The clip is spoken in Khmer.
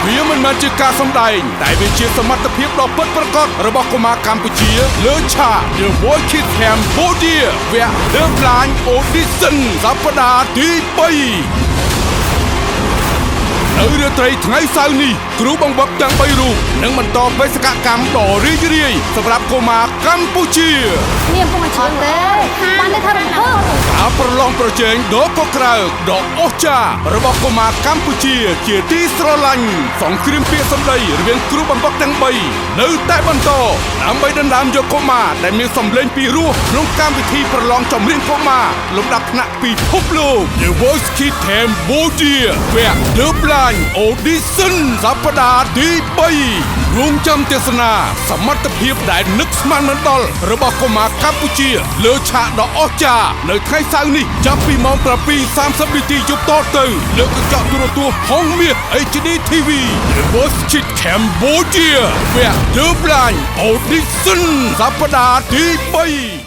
វាមិនមែនជាការសម្ដែងតែវាជាសមត្ថភាពដ៏ពិតប្រាកដរបស់កុមារកម្ពុជាលើឆាក The Voice Kids Cambodia វគ្គ The Blind Audition សប្តាហ៍ទី3នៅរាត្រីថ្ងៃសៅរ៍នេះគ្រូបង្វឹកទាំង3រូបនឹងបន្តបេសកកម្មដ៏រីករាយសម្រាប់កុមារកម្ពុជា នាងពុំអាចទេបានតែថារំភើប ការប្រឡងប្រជែងដ៏កក្រើកដ៏អស្ចារ្យរបស់កុមារកម្ពុជាជាទីស្រឡាញ់សង្គ្រាមពាក្យសម្ដីរវាងគ្រូបង្វឹកទាំង3នៅតែបន្តដើម្បីដណ្ដើមយកកុមារដែលមានសម្លេងពីរោះក្នុងកម្មវិធីប្រឡងចម្រៀងកុមារលំដាប់ថ្នាក់ពិភពលោក The Voice Kids Cambodia វគ្គ The Blind Audition សប្តាហ៍ទី3រងចាំទស្សនាសមត្ថភាពដែលនឹកស្មានមិនដល់របស់កុមារកម្ពុជាលើឆាកដ៏អស្ចារ្យនៅថ្ងៃសៅរ៍នេះចាប់ពីម៉ោង 7:30 នាទីយប់តទៅលើកញ្ចក់ទូរទស្សន៍ហុងមាស HD TV The Voice Kids Cambodia វគ្គ The Blind Audition សប្តាហ៍ទី3